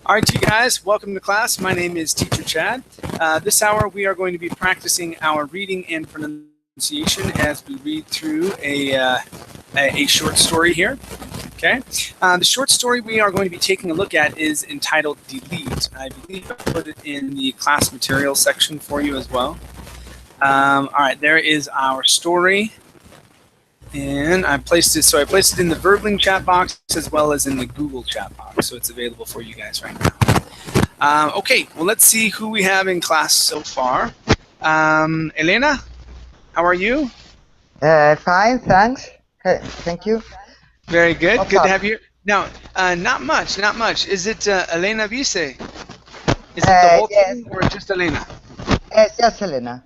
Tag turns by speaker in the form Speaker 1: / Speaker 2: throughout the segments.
Speaker 1: All right, you guys, welcome to class. My name is Teacher Chad. This hour we are going to be practicing our reading and pronunciation as we read through a short story here. Okay. The short story we are going to be taking a look at is entitled Delete. I believe I put it in the class materials section for you as well. All right, there is our story. And I placed it in the Verbling chat box as well as in the Google chat box, so it's available for you guys right now. Okay, well, let's see who we have in class so far. Elena, how are you?
Speaker 2: Fine, thanks. Thank you.
Speaker 1: Very good.
Speaker 2: What's
Speaker 1: Good
Speaker 2: up?
Speaker 1: to have you. Now, not much. Is it Elena Vice? Is it the whole
Speaker 2: Yes.
Speaker 1: thing or just Elena?
Speaker 2: Yes, just Elena.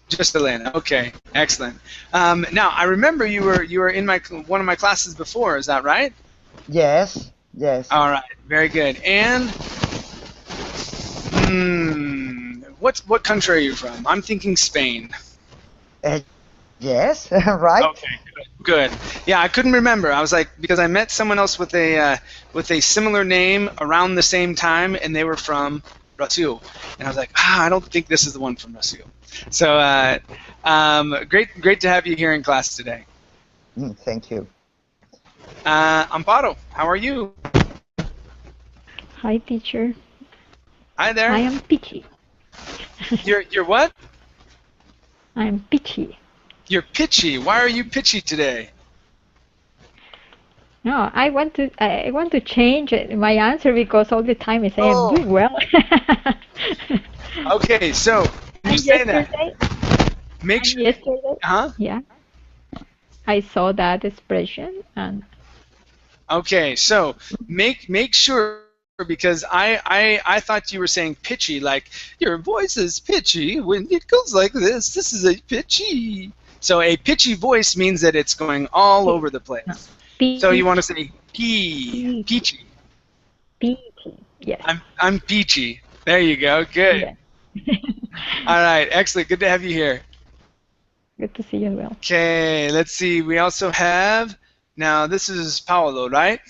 Speaker 1: Just Elena. Okay, excellent. Now, I remember you were in one of my classes before. Is that right?
Speaker 2: Yes.
Speaker 1: All right, very good. And what country are you from? I'm thinking Spain.
Speaker 2: Yes, right.
Speaker 1: Okay, good. Yeah, I couldn't remember. I was like, because I met someone else with a similar name around the same time, and they were from Brazil, and I was like, I don't think this is the one from Brazil. So great to have you here in class today.
Speaker 2: Thank you.
Speaker 1: Amparo, how are you?
Speaker 3: Hi, teacher.
Speaker 1: Hi there.
Speaker 3: I am Peachy.
Speaker 1: You're what?
Speaker 3: I'm Peachy.
Speaker 1: You're pitchy. Why are you pitchy today?
Speaker 3: No, I want to change my answer because all the time I say I'm doing well.
Speaker 1: Okay, so you say that. Make sure.
Speaker 3: Yesterday.
Speaker 1: Huh?
Speaker 3: Yeah. I saw that expression and.
Speaker 1: Okay, so make sure, because I thought you were saying pitchy, like your voice is pitchy when it goes like this. This is a pitchy. So a pitchy voice means that it's going all over the place.
Speaker 3: No.
Speaker 1: So you want to say peachy.
Speaker 3: Peachy. Yes.
Speaker 1: I'm peachy. There you go. Good.
Speaker 3: Yeah.
Speaker 1: All right. Excellent. Good to have you here.
Speaker 3: Good to see you as well.
Speaker 1: Okay. Let's see. We also have, now this is Paolo, right?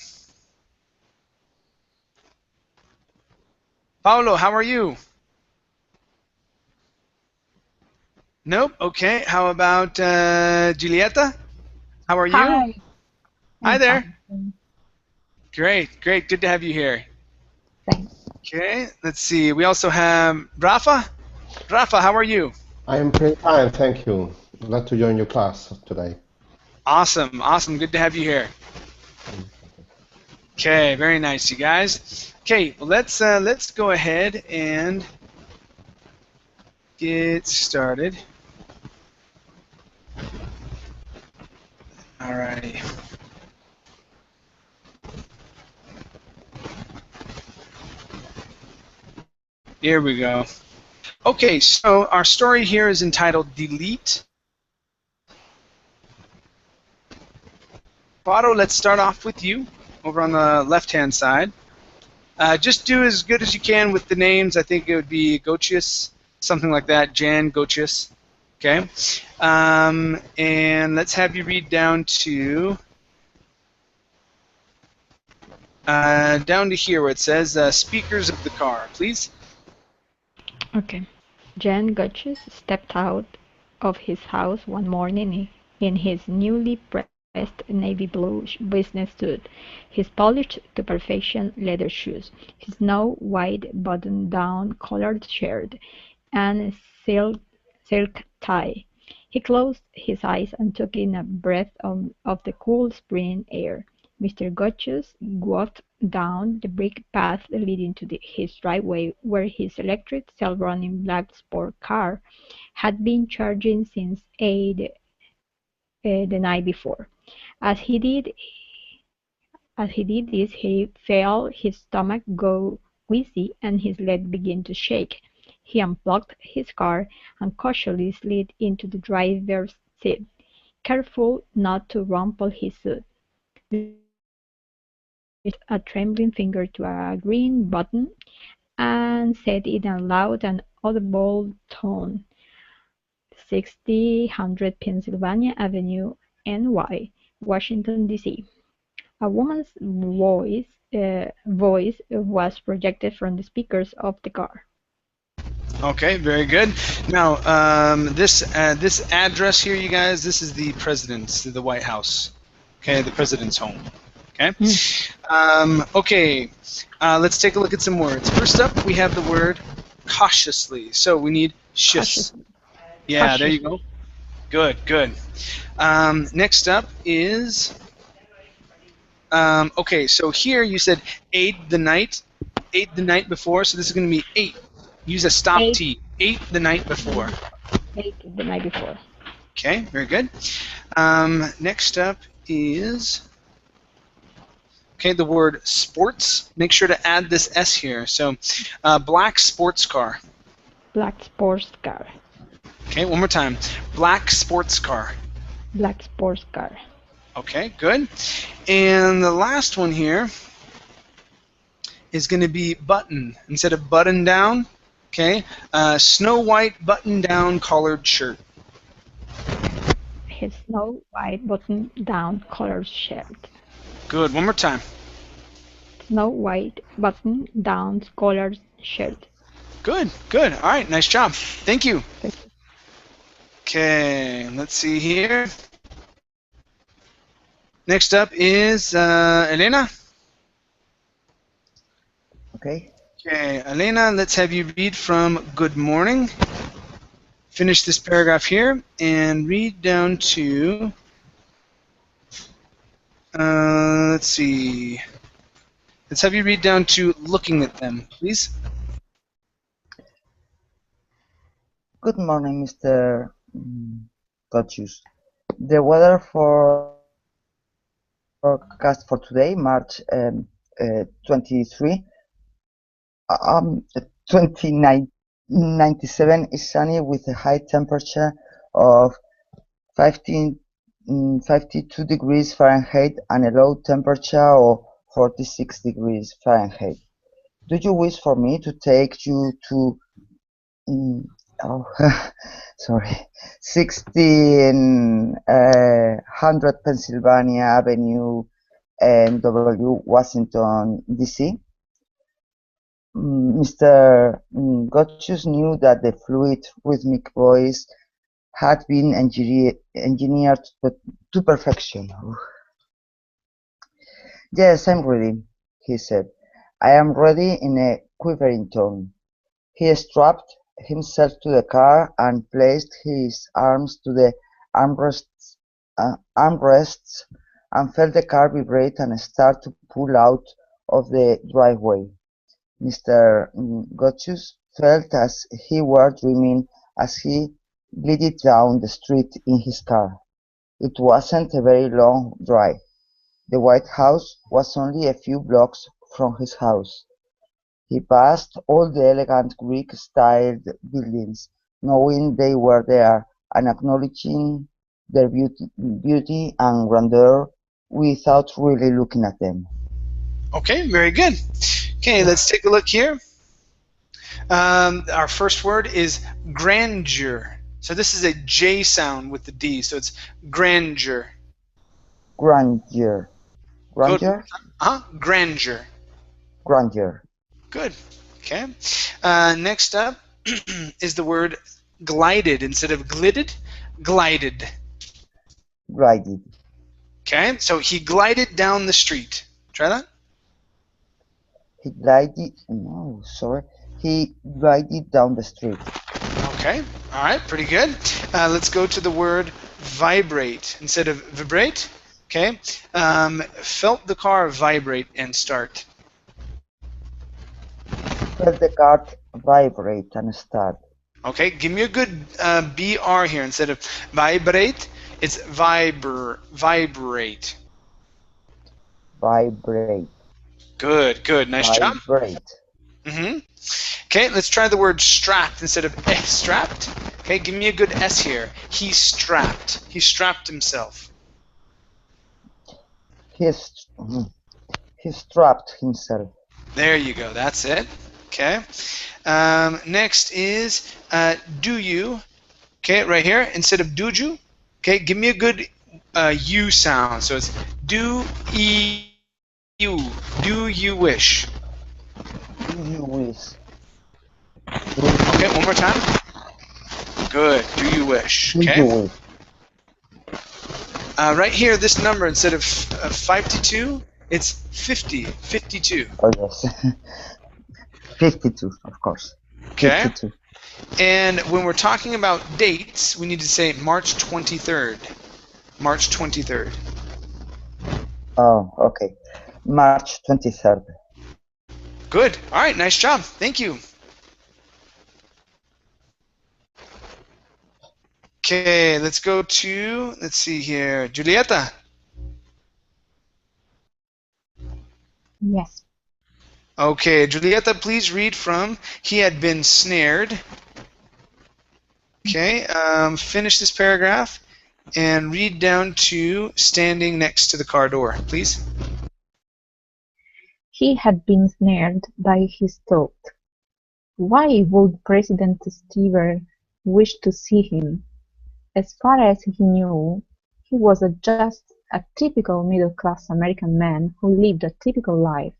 Speaker 1: Paolo, how are you? Nope. Okay. How about Giulietta? How are you?
Speaker 3: Hi.
Speaker 1: Hi there.
Speaker 3: Fine.
Speaker 1: Great. Good to have you here.
Speaker 3: Thanks.
Speaker 1: Okay. Let's see. We also have Rafa. Rafa, how are you?
Speaker 4: I am pretty fine, thank you. Glad to join your class today.
Speaker 1: Awesome. Good to have you here. Okay. Very nice, you guys. Okay. Well, let's go ahead and get started. All righty. Here we go. Okay, so our story here is entitled Delete. Otto, let's start off with you over on the left-hand side. Just do as good as you can with the names. I think it would be Gochius, something like that, Jan Gochius. Okay, and let's have you read down to here where it says speakers of the car, please.
Speaker 3: Okay. Jan Gutches stepped out of his house one morning in his newly pressed navy blue business suit, his polished to perfection leather shoes, his snow-white button-down collared shirt, and silk tie. He closed his eyes and took in a breath of the cool spring air. Mr. Gutches walked down the brick path leading to his driveway, where his electric self-running black sport car had been charging since 8 the night before. As he did this, he felt his stomach go wheezy and his leg begin to shake. He unplugged his car and cautiously slid into the driver's seat, careful not to rumple his suit. A trembling finger to a green button and said in a loud and audible tone, 6000 Pennsylvania Avenue, NY, Washington, D.C. A woman's voice was projected from the speakers of the car.
Speaker 1: Okay, very good. Now, this address here, you guys, this is the president's, the White House. Okay, the president's home. Okay. Okay. Let's take a look at some words. First up, we have the word cautiously. So we need shis.
Speaker 3: Cautiously.
Speaker 1: Yeah, there you go. Good, good. Next up is okay. So here you said ate the night before. So this is going to be ate. Use a stop
Speaker 3: Ate.
Speaker 1: T. Ate the night before.
Speaker 3: Ate the night before.
Speaker 1: Okay, very good. Next up is okay, the word sports. Make sure to add this S here. So, black sports car.
Speaker 3: Black sports car.
Speaker 1: Okay, one more time. Black sports car.
Speaker 3: Black sports car.
Speaker 1: Okay, good. And the last one here is going to be button. Instead of button down, okay, Snow White button down collared shirt.
Speaker 3: His snow white button down collared shirt.
Speaker 1: Good, one more time.
Speaker 3: Snow white button down collared shirt.
Speaker 1: Good, good. All right, nice job. Thank you.
Speaker 3: Thank you.
Speaker 1: Okay, let's see here. Next up is Elena.
Speaker 2: Okay.
Speaker 1: Okay, Elena, let's have you read from good morning. Finish this paragraph here and read down to, let's see. Let's have you read down to looking at them, please.
Speaker 2: Good morning, Mr. Gotchus. The weather forecast for today, March 23, 2997, is sunny with a high temperature of 52 degrees Fahrenheit and a low temperature of 46 degrees Fahrenheit. Do you wish for me to take you to 1600 Pennsylvania Avenue, NW, Washington, D.C.? Mr. Gotchus knew that the fluid, rhythmic voice had been engineered to perfection. Yes, I'm ready, he said. I am ready in a quivering tone. He strapped himself to the car and placed his arms to the armrests and felt the car vibrate and start to pull out of the driveway. Mr. Gotchus felt as he were dreaming as he glided down the street in his car. It wasn't a very long drive. The White House was only a few blocks from his house. He passed all the elegant Greek-styled buildings, knowing they were there and acknowledging their beauty and grandeur without really looking at them.
Speaker 1: Okay, very good. Okay, let's take a look here. Our first word is grandeur. So this is a J sound with the D, so it's grandeur.
Speaker 2: Grandeur. Grandeur?
Speaker 1: Grandeur.
Speaker 2: Grandeur.
Speaker 1: Good. Okay. Next up is the word glided. Instead of glided, glided.
Speaker 2: Glided.
Speaker 1: Okay, so he glided down the street. Try that.
Speaker 2: He glided down the street.
Speaker 1: Okay, all right, pretty good. Let's go to the word vibrate. Instead of vibrate, okay, felt the car vibrate and start.
Speaker 2: Felt the car vibrate and start.
Speaker 1: Okay, give me a good BR here. Instead of vibrate, it's vibrate.
Speaker 2: Vibrate.
Speaker 1: Good, good, nice job.
Speaker 2: Vibrate.
Speaker 1: Okay, let's try the word strapped instead of strapped. Okay, give me a good S here. He strapped. He strapped himself.
Speaker 2: He strapped himself.
Speaker 1: There you go. That's it. Okay. Next is do you. Okay, right here instead of do you. Okay, give me a good U sound. So it's do e you. Do you wish?
Speaker 2: Do you wish?
Speaker 1: Okay, one more time. Good. Do you wish?
Speaker 2: Do you
Speaker 1: Okay.
Speaker 2: wish?
Speaker 1: Right here, this number, instead of 52, it's 50. 52.
Speaker 2: Oh yes. 52, of course.
Speaker 1: Okay.
Speaker 2: 52.
Speaker 1: And when we're talking about dates, we need to say March 23rd. March 23rd.
Speaker 2: Oh, okay. March 23rd.
Speaker 1: Good. All right. Nice job. Thank you. Okay, let's go to, let's see here, Julieta.
Speaker 3: Yes.
Speaker 1: Okay, Julieta, please read from he had been snared. Okay, finish this paragraph and read down to standing next to the car door, please.
Speaker 3: He had been snared by his thought. Why would President Stever wish to see him? As far as he knew, he was just a typical middle-class American man who lived a typical life.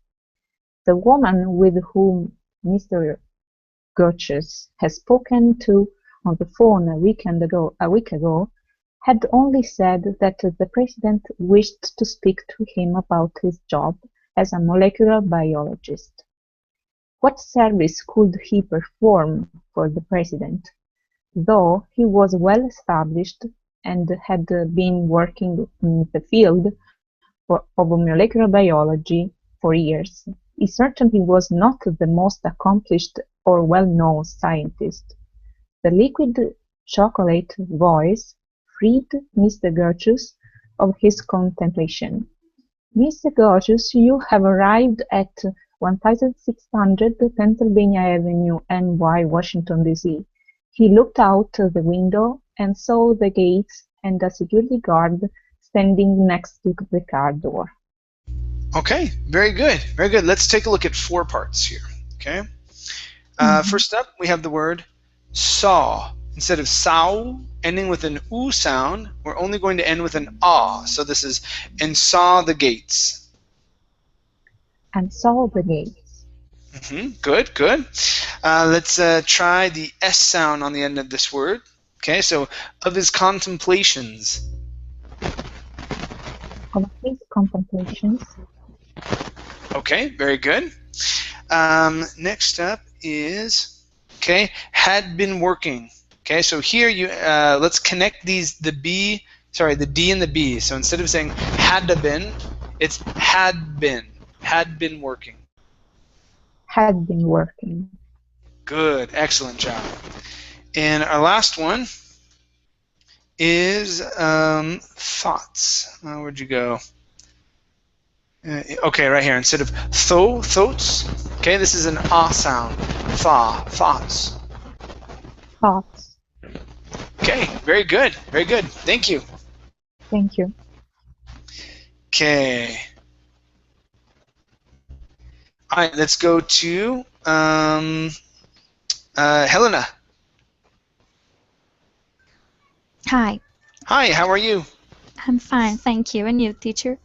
Speaker 3: The woman with whom Mr. Gotches had spoken to on the phone a week ago had only said that the President wished to speak to him about his job as a molecular biologist. What service could he perform for the President? Though he was well established and had been working in the field of molecular biology for years, he certainly was not the most accomplished or well-known scientist. The liquid chocolate voice freed Mr. Gertrude of his contemplation. "Mr. Gertrude, you have arrived at 1600 Pennsylvania Avenue, NY, Washington, D.C." He looked out the window and saw the gates and a security guard standing next to the car door.
Speaker 1: Okay, very good, very good. Let's take a look at 4 parts here. Okay. First up, we have the word saw. Instead of saw ending with an oo sound, we're only going to end with an ah. So this is and saw the gates.
Speaker 3: And saw the gates.
Speaker 1: Good, good. Let's try the S sound on the end of this word. Okay, so of his contemplations.
Speaker 3: Of his contemplations.
Speaker 1: Okay, very good. Next up is, okay, had been working. Okay, so here you let's connect these the D and the B. So instead of saying had to been, it's had been working.
Speaker 3: Had been working.
Speaker 1: Good, excellent job. And our last one is thoughts. Where'd you go? Okay, right here. Instead of thoughts. Okay, this is an ah sound. Thoughts.
Speaker 3: Thoughts.
Speaker 1: Okay, very good, very good. Thank you.
Speaker 3: Thank you.
Speaker 1: Okay. All right, let's go to Helena.
Speaker 5: Hi,
Speaker 1: Hi, how are you?
Speaker 5: I'm fine, thank you. And you, teacher?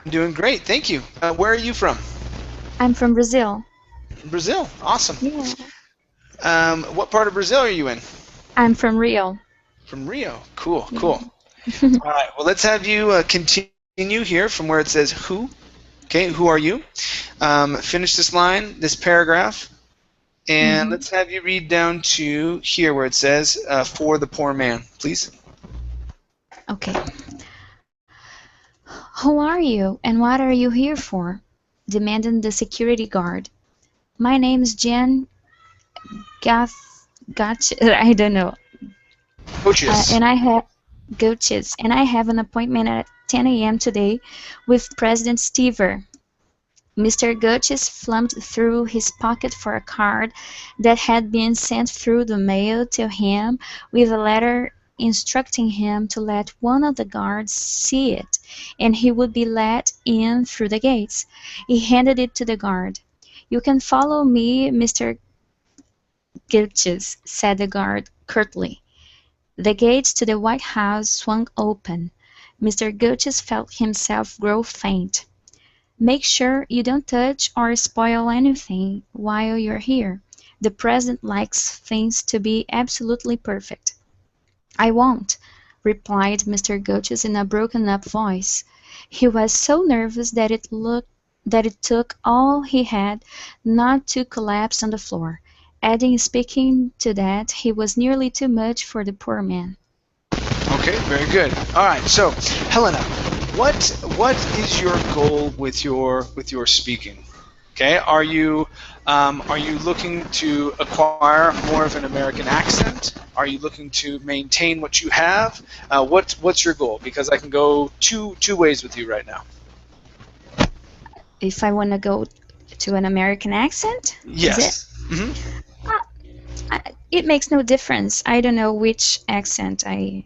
Speaker 1: I'm doing great, thank you. Where are you from?
Speaker 5: I'm from Brazil.
Speaker 1: Brazil. Awesome.
Speaker 5: Yeah.
Speaker 1: What part of Brazil are you in?
Speaker 5: I'm from Rio.
Speaker 1: From Rio. Cool, cool. All right, well, let's have you continue here from where it says who. Okay, who are you? Finish this line, this paragraph, and let's have you read down to here where it says for the poor man, please.
Speaker 5: Okay. Who are you and what are you here for? Demanded the security guard. My name's Jen I don't know.
Speaker 1: Coaches.
Speaker 5: And I have Goaches, and I have an appointment at 10 a.m. today with President Stever. Mr. Goaches thumbed through his pocket for a card that had been sent through the mail to him with a letter instructing him to let one of the guards see it, and he would be let in through the gates. He handed it to the guard. "You can follow me, Mr. Goaches," said the guard curtly. The gates to the White House swung open. Mr. Goaches felt himself grow faint. Make sure you don't touch or spoil anything while you're here. The president likes things to be absolutely perfect. I won't, replied Mr. Goetz in a broken-up voice. He was so nervous that it took all he had not to collapse on the floor, adding speaking to that he was nearly too much for the poor man.
Speaker 1: Okay, very good. All right, so Helena, what is your goal with your speaking? Okay, are you looking to acquire more of an American accent? Are you looking to maintain what you have? What's your goal? Because I can go two ways with you right now.
Speaker 5: If I want to go to an American accent, is it?
Speaker 1: Yes. Mm-hmm.
Speaker 5: It makes no difference. I don't know which accent. I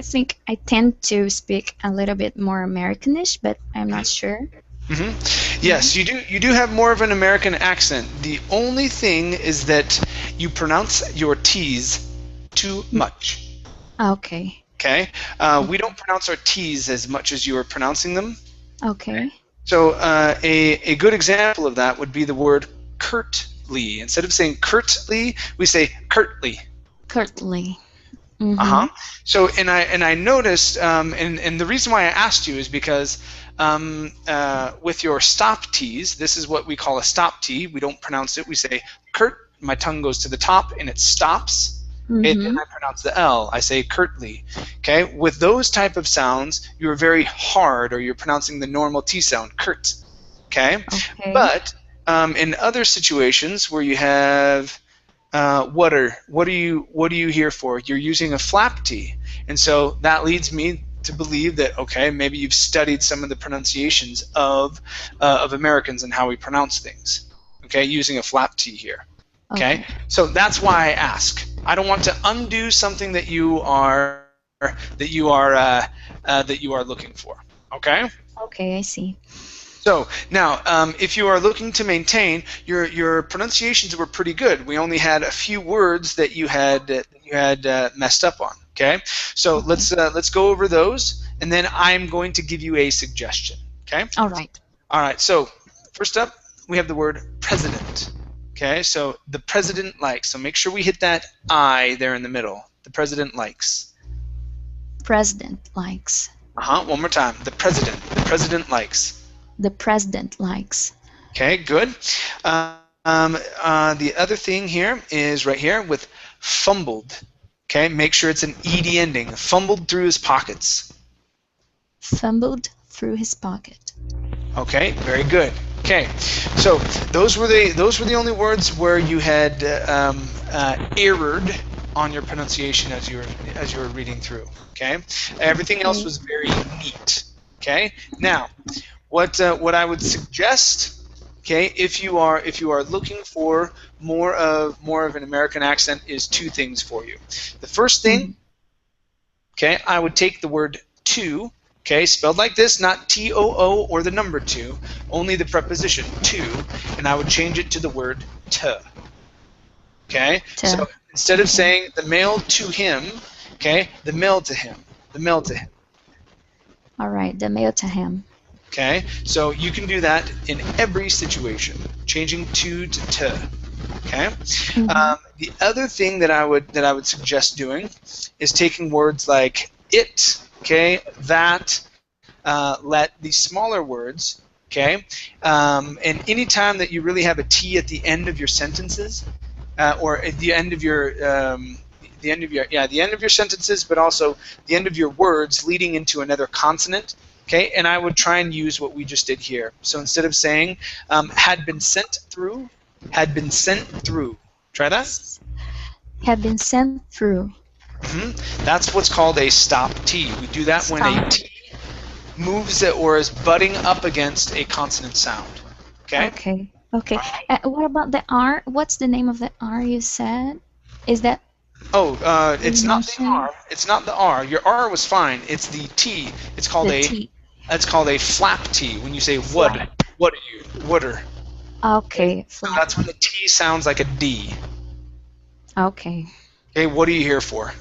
Speaker 5: think I tend to speak a little bit more Americanish, but I'm not sure.
Speaker 1: Mm-hmm. Yes, you do have more of an American accent. The only thing is that you pronounce your T's too much.
Speaker 5: Okay.
Speaker 1: Okay? We don't pronounce our T's as much as you are pronouncing them.
Speaker 5: Okay.
Speaker 1: So a good example of that would be the word curtly. Instead of saying curtly, we say curtly.
Speaker 5: Curtly. Mm-hmm.
Speaker 1: Uh-huh. So and I noticed and the reason why I asked you is because with your stop T's, this is what we call a stop T. We don't pronounce it. We say curt. My tongue goes to the top and it stops.
Speaker 5: Mm-hmm.
Speaker 1: And then I pronounce the L. I say curtly. Okay. With those type of sounds, you're very hard, or you're pronouncing the normal T sound, curt. Okay.
Speaker 5: Okay.
Speaker 1: But in other situations where you have what are you here for? You're using a flap T, and so that leads me to believe that okay, maybe you've studied some of the pronunciations of Americans and how we pronounce things. Okay, using a flap T here. Okay, so that's why I ask. I don't want to undo something that you are looking for. Okay.
Speaker 5: Okay, I see.
Speaker 1: So now, if you are looking to maintain, your pronunciations were pretty good. We only had a few words that you had messed up on. Okay, so let's go over those, and then I'm going to give you a suggestion. Okay.
Speaker 5: All right.
Speaker 1: All right. So first up, we have the word president. Okay. So the president likes. So make sure we hit that I there in the middle. The president likes.
Speaker 5: President likes.
Speaker 1: One more time. The president likes.
Speaker 5: The president likes.
Speaker 1: Okay, good. The other thing here is right here with fumbled. Okay, make sure it's an ed ending. Fumbled through his pockets.
Speaker 5: Fumbled through his pocket.
Speaker 1: Okay, very good. Okay, so those were the only words where you had errored on your pronunciation as you were reading through. Okay, everything else was very neat. Okay, now what I would suggest, okay, if you are looking for more of an American accent, is two things for you. The first thing, okay, I would take the word to, okay, spelled like this, not T-O-O or the number 2, only the preposition to, and I would change it to the word to. Okay, so instead of saying the mail to him, okay, the mail to him, the mail to him.
Speaker 5: All right, the mail to him.
Speaker 1: Okay, so you can do that in every situation, changing to Okay. The other thing that I would suggest doing is taking words like it, okay, that, let, these smaller words, okay, and any time that you really have a T at the end of your sentences, or at the end of your the end of your sentences, but also the end of your words leading into another consonant. Okay, and I would try and use what we just did here. So instead of saying had been sent through, had been sent through. Try that.
Speaker 5: Had been sent through.
Speaker 1: That's what's called a stop T. We do that when a T moves it or is butting up against a consonant sound. Okay.
Speaker 5: Okay. Okay. What about the R? What's the name of the R you said? Is that?
Speaker 1: Oh, it's not the R. It's not the R. Your R was fine. It's the T. It's called
Speaker 5: T.
Speaker 1: It's called a flap T. When you say what are you? Whatter.
Speaker 5: Okay.
Speaker 1: So that's when the T sounds like a D.
Speaker 5: Okay.
Speaker 1: Okay. What are you here for?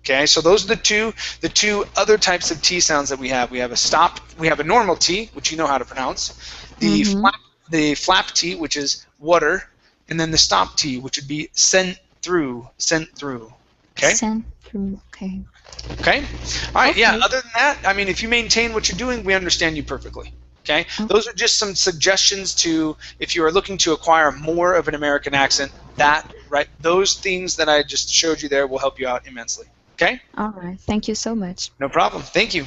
Speaker 1: Okay, so those are the two other types of T sounds that we have. We have a stop, we have a normal T, which you know how to pronounce, the flap T, which is water, and then the stop T, which would be sent through. Okay.
Speaker 5: Sent through. Okay.
Speaker 1: Okay. All right. Yeah.
Speaker 5: Okay.
Speaker 1: Other than that, I mean, if you maintain what you're doing, we understand you perfectly. Okay. Those are just some suggestions to if you are looking to acquire more of an American accent. Those things that I just showed you there will help you out immensely. Okay.
Speaker 5: All right. Thank you so much.
Speaker 1: No problem. Thank you.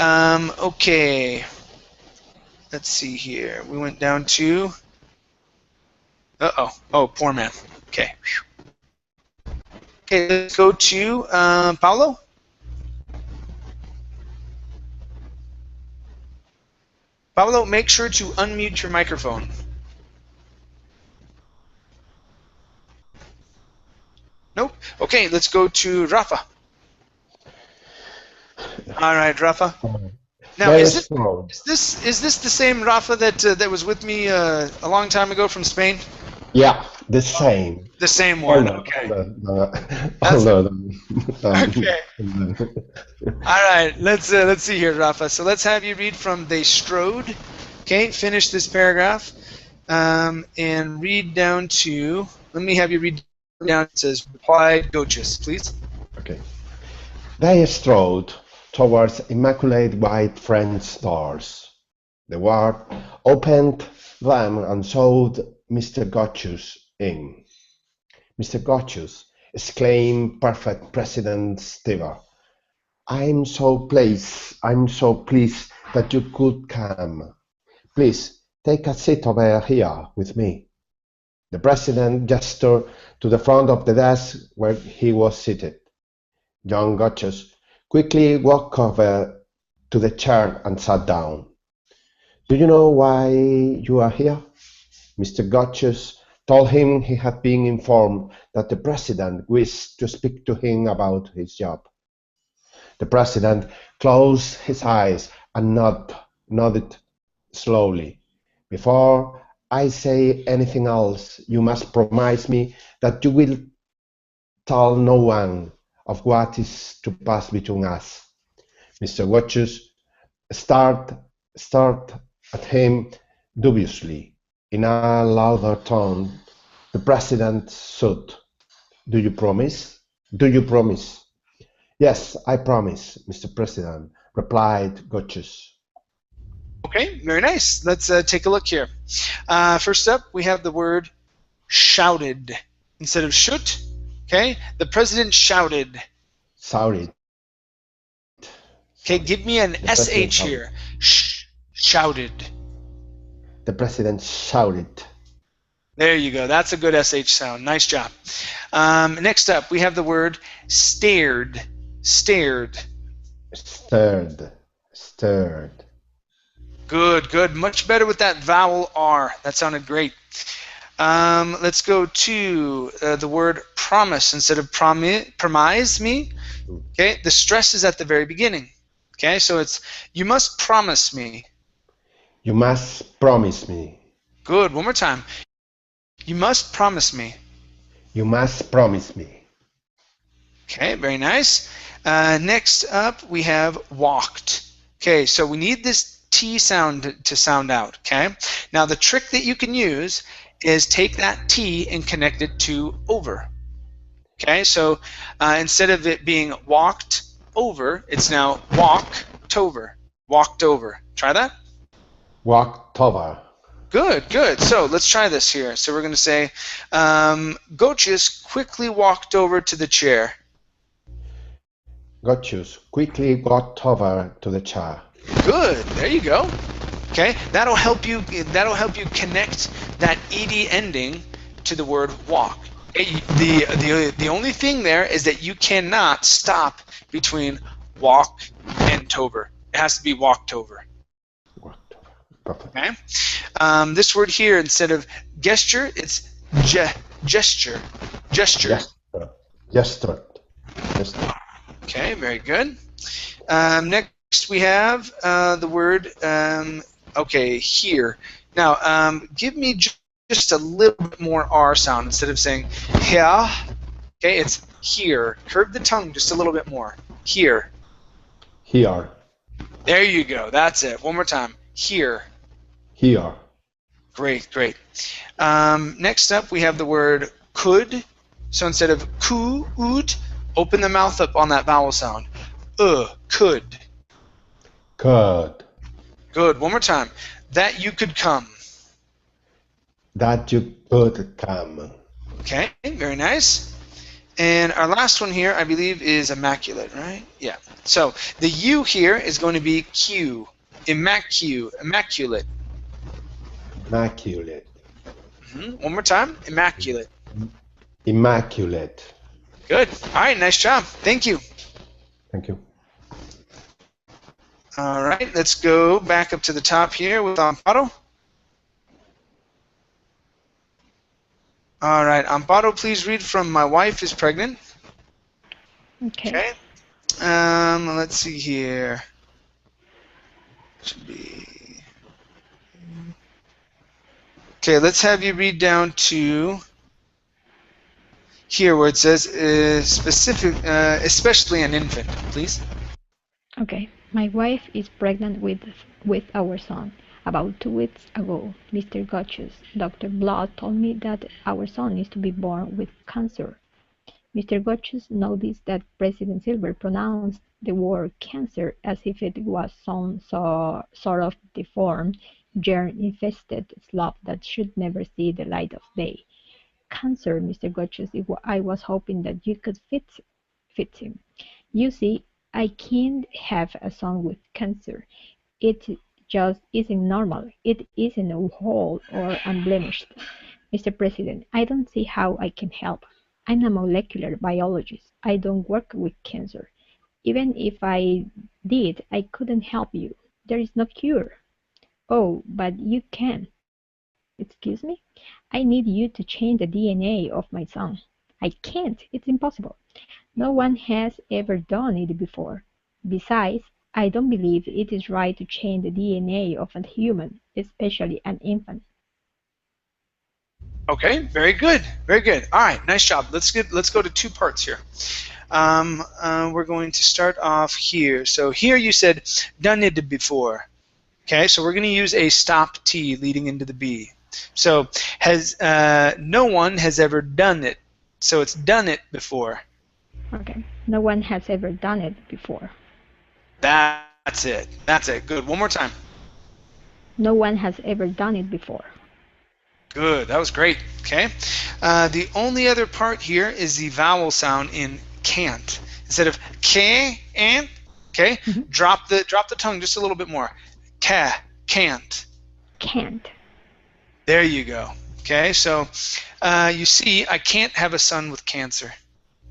Speaker 1: Okay. Let's see here. We went down to. Oh, poor man. Okay. Okay. Let's go to Paulo. Pablo, make sure to unmute your microphone. Nope. Okay, let's go to Rafa. All right, Rafa. Now, is this the same Rafa that was with me a long time ago from Spain?
Speaker 4: Yeah, the same.
Speaker 1: The same one. Okay. Okay. All right. Let's see here, Rafa. So let's have you read from They Strode. Okay. Finish this paragraph, and read down to. Let me have you read down. It says reply Goches, please.
Speaker 4: Okay. They strode towards immaculate white French doors. The ward opened them and showed Mr. Gochus in. Mr. Gochus, exclaimed perfect President Steve, I'm so pleased that you could come. Please take a seat over here with me. The President gestured to the front of the desk where he was seated. Young Gochus quickly walked over to the chair and sat down. Do you know why you are here? Mr. Gochus told him he had been informed that the President wished to speak to him about his job. The President closed his eyes and nodded slowly. Before I say anything else, you must promise me that you will tell no one of what is to pass between us. Mr. Gochus stared at him dubiously. In a louder tone, the President said, Do you promise? Do you promise? Yes, I promise, Mr. President, replied Gochus.
Speaker 1: Okay, very nice. Let's take a look here. First up, we have the word shouted instead of shoot. Okay, the President shouted.
Speaker 4: Shouted.
Speaker 1: Okay, give me an SH here. Shouted.
Speaker 4: The President shouted.
Speaker 1: There you go. That's a good SH sound. Nice job. Next up, we have the word stared. Stared.
Speaker 4: Stirred. Stirred.
Speaker 1: Good, good. Much better with that vowel R. That sounded great. Let's go to the word promise instead of promise me. Okay, the stress is at the very beginning. Okay, so it's you must promise me.
Speaker 4: You must promise me.
Speaker 1: Good. One more time. You must promise me.
Speaker 4: You must promise me.
Speaker 1: Okay, very nice. Next up, we have walked. Okay, so we need this T sound to sound out. Okay, now the trick that you can use is take that T and connect it to over. Okay, so instead of it being walked over, it's now walked over. Walked over. Try that.
Speaker 4: Walked over.
Speaker 1: Good, good. So let's try this here. So we're going to say, Gochus quickly walked over to the chair.
Speaker 4: Gochus quickly walked over to the chair.
Speaker 1: Good. There you go. Okay, that'll help you. That'll help you connect that ed ending to the word walk. The only thing there is that you cannot stop between walk and tover. It has to be walked over. Okay. This word here, instead of gesture, it's gesture. Gesture.
Speaker 4: Gesture.
Speaker 1: Okay, very good. Next we have the word, okay, here. Now, give me just a little bit more R sound instead of saying here. Okay, it's here. Curve the tongue just a little bit more. Here.
Speaker 4: Here.
Speaker 1: There you go. That's it. One more time. Here.
Speaker 4: Here.
Speaker 1: Great, great. Next up, we have the word could. So instead of ku, oot, open the mouth up on that vowel sound. Could.
Speaker 4: Could.
Speaker 1: Good. One more time. That you could come.
Speaker 4: That you could come.
Speaker 1: Okay, very nice. And our last one here, I believe, is immaculate, right? Yeah. So the U here is going to be Q. Immaculate.
Speaker 4: Immaculate.
Speaker 1: One more time. Immaculate.
Speaker 4: Immaculate.
Speaker 1: Good. All right, nice job. Thank you.
Speaker 4: Thank you.
Speaker 1: All right, let's go back up to the top here with Amparo. All right, Amparo, please read from My Wife is Pregnant.
Speaker 3: Okay.
Speaker 1: Let's see here. Should be. Okay, let's have you read down to here where it says especially an infant, please.
Speaker 3: Okay. My wife is pregnant with our son. About 2 weeks ago, Mr. Gotchus, Dr. Blood told me that our son is to be born with cancer. Mr. Gotchus noticed that President Silver pronounced the word cancer as if it was some sort of deformed, germ-infested slough that should never see the light of day. Cancer, Mr. Gotchus, I was hoping that you could fit him. You see, I can't have a son with cancer. It just isn't normal. It isn't whole or unblemished. Mr. President, I don't see how I can help. I'm a molecular biologist. I don't work with cancer. Even if I did, I couldn't help you. There is no cure. Oh, but you can. Excuse me? I need you to change the DNA of my son. I can't. It's impossible. No one has ever done it before. Besides, I don't believe it is right to change the DNA of a human, especially an infant.
Speaker 1: Okay, very good, very good. All right, nice job. Let's go to two parts here. We're going to start off here. So here you said done it before. Okay, so we're going to use a stop T leading into the B. So no one has ever done it. So it's done it before.
Speaker 3: Okay. No one has ever done it before.
Speaker 1: That's it. That's it. Good. One more time.
Speaker 3: No one has ever done it before.
Speaker 1: Good. That was great. Okay. The only other part here is the vowel sound in can't. Instead of can and okay, drop the tongue just a little bit more. Can't.
Speaker 3: Can't.
Speaker 1: There you go. Okay. So you see, I can't have a son with cancer.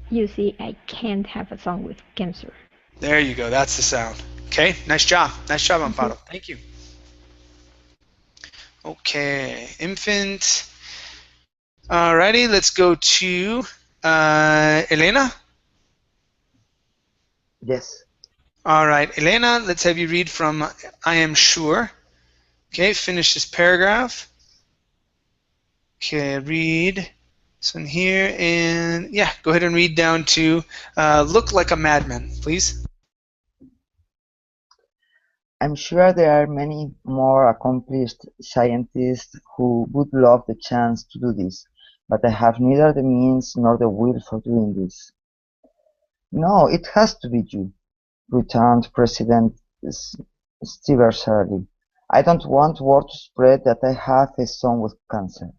Speaker 3: You see, I can't have a son with cancer.
Speaker 1: There you go. That's the sound. Okay. Nice job. Nice job, Amparo. Thank you. Okay. Infant. Alrighty. Let's go to Elena.
Speaker 2: Yes.
Speaker 1: All right, Elena. Let's have you read from I am sure. Okay. Finish this paragraph. Okay. Read this one here, and yeah, go ahead and read down to look like a madman, please.
Speaker 2: I'm sure there are many more accomplished scientists who would love the chance to do this, but I have neither the means nor the will for doing this. No, it has to be you, returned President Stevers early. I don't want word to spread that I have a son with cancer.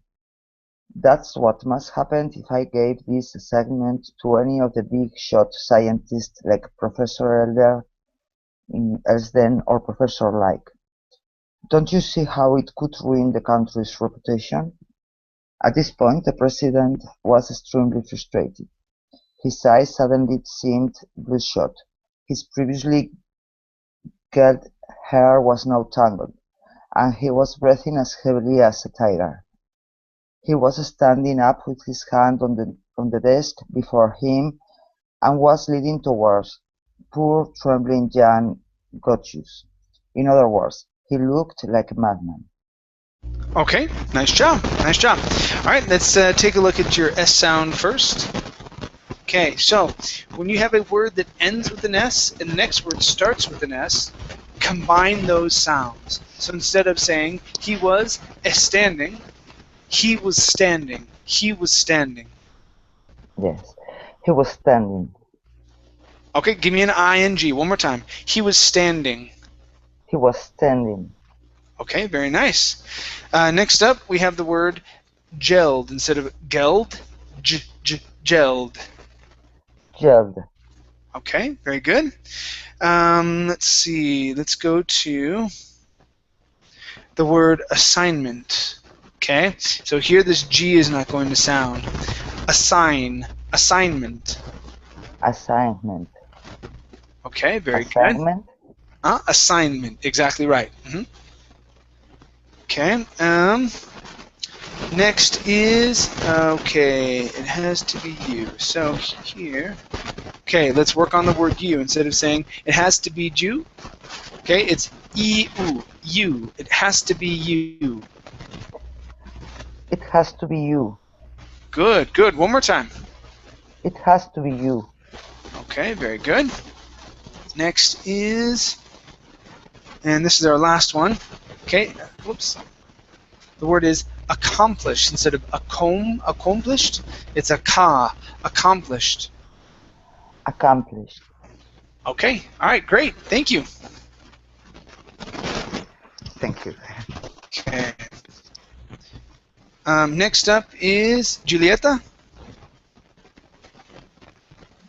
Speaker 2: That's what must happen if I gave this segment to any of the big-shot scientists like Professor Elder, Elsden, or Professor Like. Don't you see how it could ruin the country's reputation? At this point, the president was extremely frustrated. His eyes suddenly seemed bloodshot. His previously curled hair was now tangled, and he was breathing as heavily as a tiger. He was standing up with his hand on the desk before him and was leaning towards poor trembling Jan Gotchus. In other words, he looked like a madman.
Speaker 1: Okay, nice job. Nice job. All right, let's take a look at your S sound first. Okay, so when you have a word that ends with an S and the next word starts with an S, combine those sounds. So instead of saying he was standing, he was standing. He was standing.
Speaker 2: Yes. He was standing.
Speaker 1: Okay, give me an ing one more time. He was standing.
Speaker 2: He was standing.
Speaker 1: Okay, very nice. Next up, we have the word gelled instead of gelled. Gelled.
Speaker 2: Gelled.
Speaker 1: Okay, very good. Let's see. Let's go to the word assignment. Okay, so here this G is not going to sound. Assign. Assignment.
Speaker 2: Assignment.
Speaker 1: Okay, very good.
Speaker 2: Assignment.
Speaker 1: Assignment. Exactly right. Okay. Next is, okay, it has to be you. So here, okay, let's work on the word you. Instead of saying it has to be you, okay, it's you. You. It has to be you.
Speaker 2: It has to be you.
Speaker 1: Good, good. One more time.
Speaker 2: It has to be you.
Speaker 1: Okay, very good. Next is, and this is our last one. Okay, whoops. The word is accomplished. Instead of accomplished, it's accomplished.
Speaker 2: Accomplished.
Speaker 1: Okay, all right, great. Thank you.
Speaker 2: Thank you.
Speaker 1: Okay. Next up is Julieta.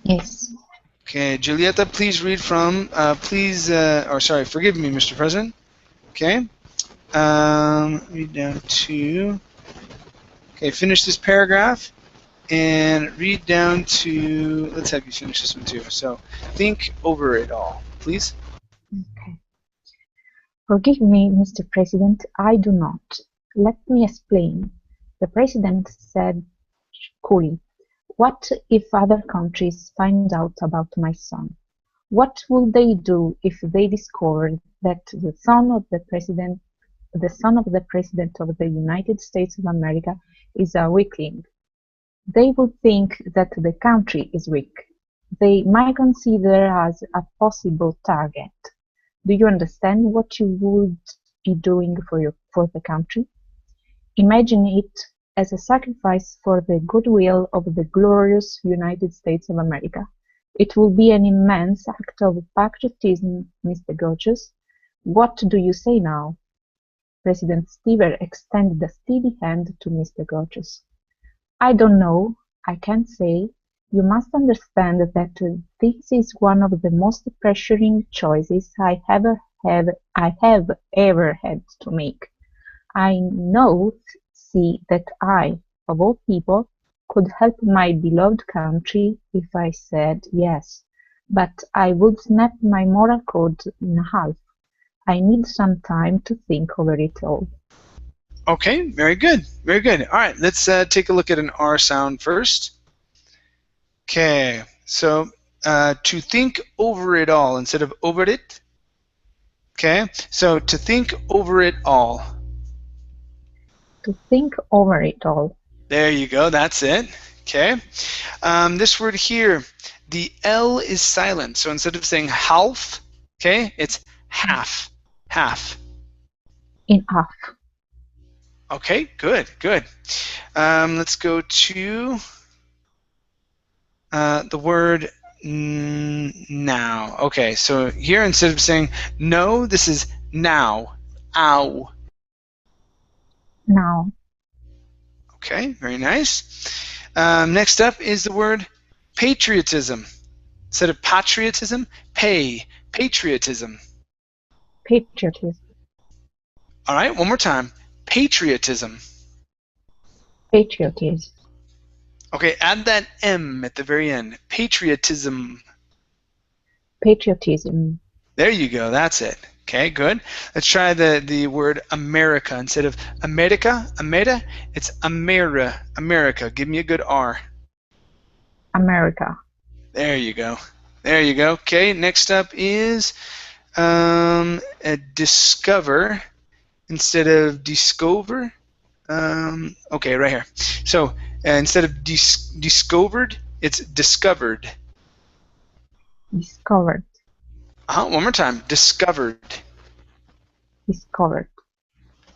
Speaker 6: Yes.
Speaker 1: Okay, Julieta, please read from, forgive me, Mr. President. Okay. Read down to, okay, finish this paragraph and read down to, let's have you finish this one too. So, think over it all, please.
Speaker 6: Okay. Forgive me, Mr. President, I do not. Let me explain. The President said coolly, "What if other countries find out about my son? What will they do if they discover that the son of the President of the United States of America is a weakling? They will think that the country is weak. They might consider us a possible target. Do you understand what you would be doing for the country? Imagine it as a sacrifice for the goodwill of the glorious United States of America. It will be an immense act of patriotism, Mr. Gorgeous. What do you say now?" President Stever extended a steady hand to Mr. Gorgeous. "I don't know. I can't say. You must understand that this is one of the most pressuring choices I have ever had to make. I now see that I, of all people, could help my beloved country if I said yes, but I would snap my moral code in half. I need some time to think over it all."
Speaker 1: Okay, very good, very good. All right, let's take a look at an R sound first. Okay, so to think over it all instead of over it. Okay, so to think over it all.
Speaker 6: To think over it all.
Speaker 1: There you go, that's it. Okay, this word here, the L is silent, so instead of saying half, okay, it's half, half.
Speaker 6: In half.
Speaker 1: Okay, good, good. Let's go to the word now. Okay, so here instead of saying no, this is now. Ow.
Speaker 6: Now.
Speaker 1: Okay, very nice. Next up is the word patriotism. Instead of patriotism, patriotism.
Speaker 6: Patriotism.
Speaker 1: All right, one more time. Patriotism.
Speaker 6: Patriotism.
Speaker 1: Okay, add that M at the very end. Patriotism.
Speaker 6: Patriotism.
Speaker 1: There you go, that's it. Okay, good. Let's try the word America. Instead of America, it's America. Give me a good R.
Speaker 6: America.
Speaker 1: There you go. There you go. Okay, next up is discover instead of discover. Okay, right here. So instead of discovered, It's discovered.
Speaker 6: Discovered.
Speaker 1: One more time. Discovered.
Speaker 6: Discovered.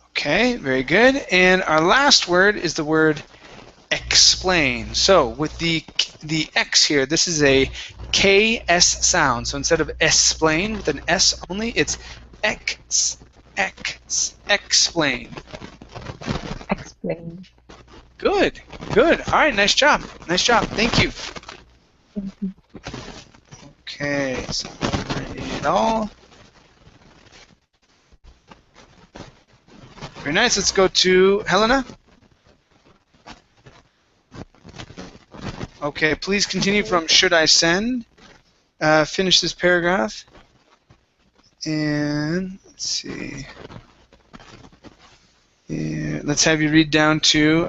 Speaker 1: Okay, very good. And our last word is the word explain. So with the X here, this is a KS sound. So instead of explain with an S only, it's explain.
Speaker 6: Explain.
Speaker 1: Good, good. All right, nice job. Nice job. Thank you.
Speaker 6: Thank you.
Speaker 1: Okay, so it all. Very nice. Let's go to Helena. Okay, please continue from should I send. Finish this paragraph. And let's see. Yeah, let's have you read down to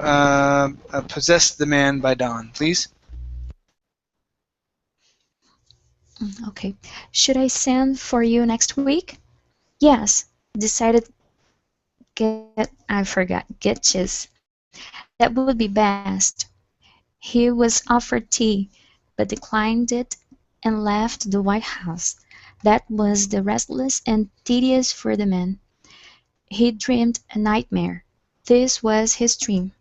Speaker 1: Possess the Man by Dawn, please.
Speaker 5: Okay. Should I send for you next week? Yes. Decided Getches. That would be best. He was offered tea, but declined it and left the White House. That was the restless and tedious for the man. He dreamed a nightmare. This was his dream.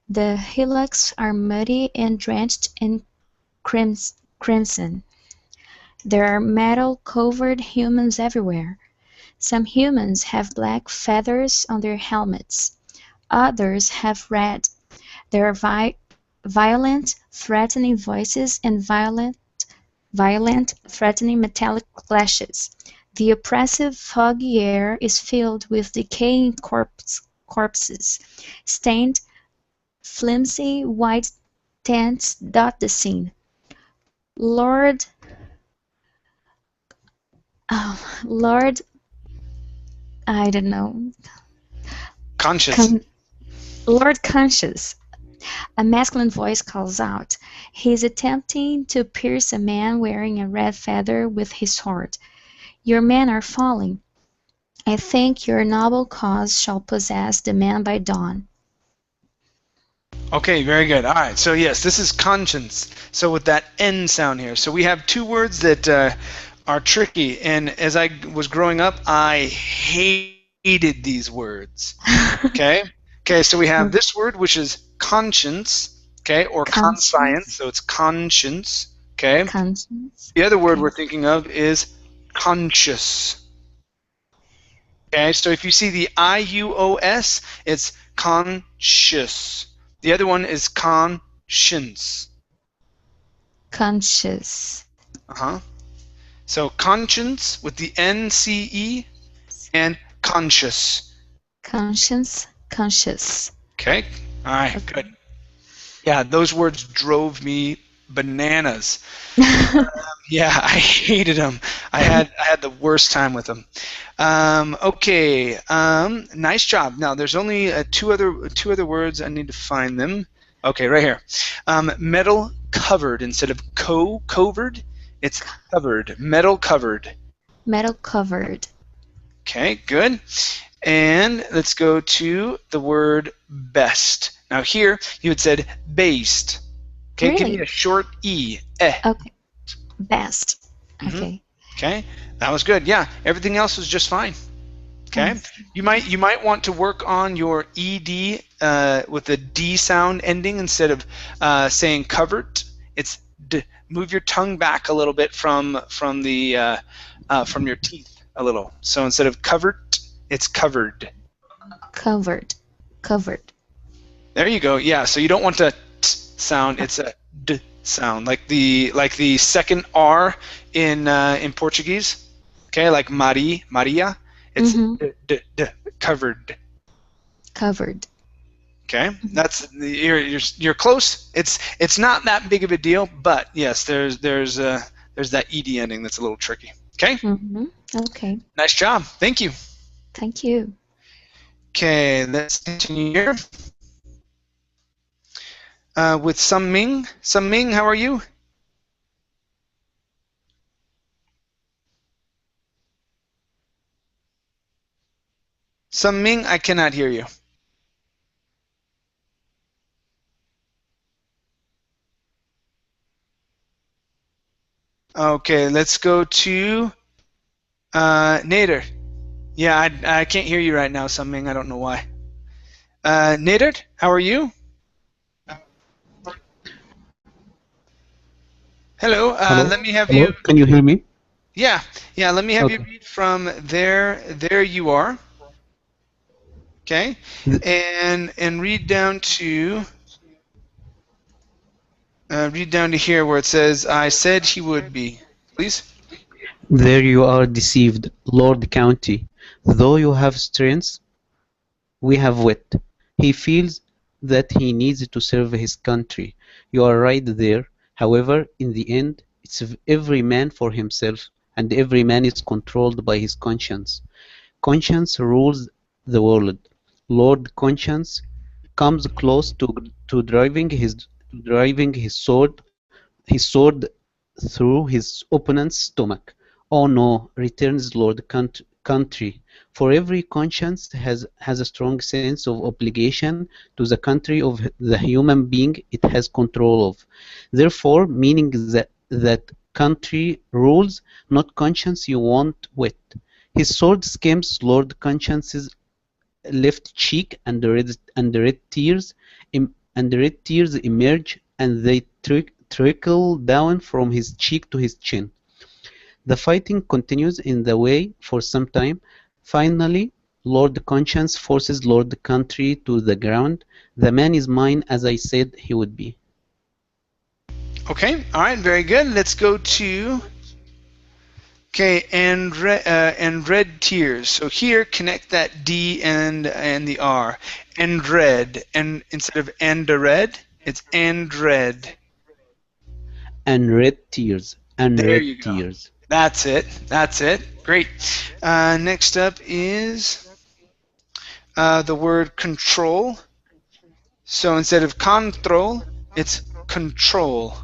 Speaker 5: The hillocks are muddy and drenched in crimson. There are metal-covered humans everywhere. Some humans have black feathers on their helmets. Others have red. There are violent, threatening voices and violent, threatening metallic clashes. The oppressive, foggy air is filled with decaying corpses. Stained, flimsy white tents dot the scene. Lord, Lord, I don't know.
Speaker 1: Conscious.
Speaker 5: Lord Conscious. A masculine voice calls out. He is attempting to pierce a man wearing a red feather with his sword. Your men are falling. I think your noble cause shall possess the man by dawn.
Speaker 1: Okay, very good. All right, so yes, this is conscience. So with that N sound here. So we have two words that are tricky. And as I was growing up, I hated these words. Okay? Okay, so we have this word, which is conscience, okay, or conscience. So it's conscience, okay?
Speaker 5: Conscience.
Speaker 1: The other word we're thinking of is conscious. Okay, so if you see the I-U-O-S, it's conscious. The other one is conscience.
Speaker 5: Conscious.
Speaker 1: So conscience with the N-C-E and conscious.
Speaker 5: Conscience. Conscious.
Speaker 1: Okay, all right, good. Yeah, those words drove me bananas. Yeah, I hated them. I had the worst time with them. Okay, nice job. Now there's only two other words. I need to find them. Okay, right here. Metal covered instead of covered. It's covered. Metal covered.
Speaker 5: Metal covered.
Speaker 1: Okay, good. And let's go to the word best. Now here you had said based. Okay, give me a short E.
Speaker 5: Okay. Best. Okay.
Speaker 1: Okay, that was good. Yeah, everything else was just fine. Okay, you might want to work on your ed with the D sound ending instead of saying covered. It's d. Move your tongue back a little bit from your teeth a little. So instead of covered, it's covered.
Speaker 5: Covered. Covered.
Speaker 1: There you go. Yeah. So you don't want a t sound. It's a d sound, like the second R in Portuguese. Okay, like Maria. It's d, covered.
Speaker 5: Covered.
Speaker 1: Okay, that's you're close. It's not that big of a deal, but yes, there's that ed ending that's a little tricky. Okay.
Speaker 5: Okay.
Speaker 1: Nice job. Thank you.
Speaker 5: Thank you.
Speaker 1: Okay, let's continue here. With Sum Ming. Sum Ming, how are you? Sum Ming, I cannot hear you. Okay, let's go to Nader. Yeah, I can't hear you right now, Summing. I don't know why. Nader, how are you? Hello.
Speaker 7: Hello?
Speaker 1: Let me have
Speaker 7: Hello?
Speaker 1: you.
Speaker 7: Can you hear me?
Speaker 1: Yeah, yeah. Let me have you
Speaker 7: Okay.
Speaker 1: read from there. There you are. Okay,
Speaker 7: Th-
Speaker 1: and read down to here where it says, "I said he would be." Please.
Speaker 7: There you are deceived, Lord County. Though you have strength, we have wit. He feels that he needs to serve his country. You are right there. However, in the end, it's every man for himself, and every man is controlled by his conscience. Conscience rules the world. Lord Conscience comes close to driving his sword through his opponent's stomach. "Oh no," returns Lord Country, "for every conscience has a strong sense of obligation to the country of the human being it has control of. Therefore, meaning that country rules, not conscience, you want wit." His sword skims Lord Conscience's left cheek, and red tears emerge, and they trickle down from his cheek to his chin. The fighting continues in the way for some time. Finally, Lord Conscience forces Lord Country to the ground. "The man is mine, as I said he would be."
Speaker 1: Okay. All right. Very good. Let's go to. Okay, and red tears. So here, connect that D and the R. And red, and instead of and a red, it's and red.
Speaker 7: And red tears, and
Speaker 1: There
Speaker 7: red
Speaker 1: you go.
Speaker 7: tears.
Speaker 1: That's it. That's it. Great. Next up is the word control. So instead of control, it's control.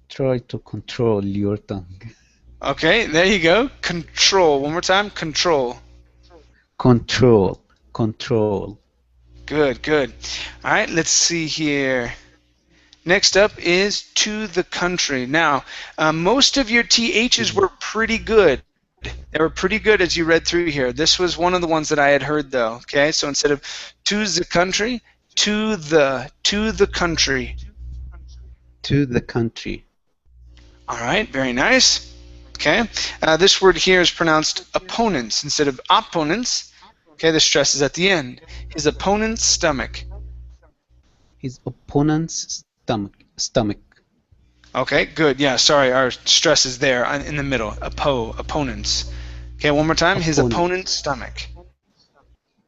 Speaker 7: Try to control your tongue.
Speaker 1: Okay, there you go. Control. One more time. Control.
Speaker 7: Control, control.
Speaker 1: Good, good. All right, let's see here. Next up is to the country. Now, most of your THs were pretty good. They were pretty good as you read through here. This was one of the ones that I had heard, though. Okay, so instead of to the country, to the country.
Speaker 7: To the country.
Speaker 1: All right, very nice. Okay, this word here is pronounced opponents instead of opponents. Okay, the stress is at the end. His opponent's stomach.
Speaker 7: His opponent's stomach.
Speaker 1: Okay, good. Yeah, sorry, our stress is there in the middle. Opponents. Okay, one more time. His
Speaker 7: Opponent.
Speaker 1: opponent's stomach.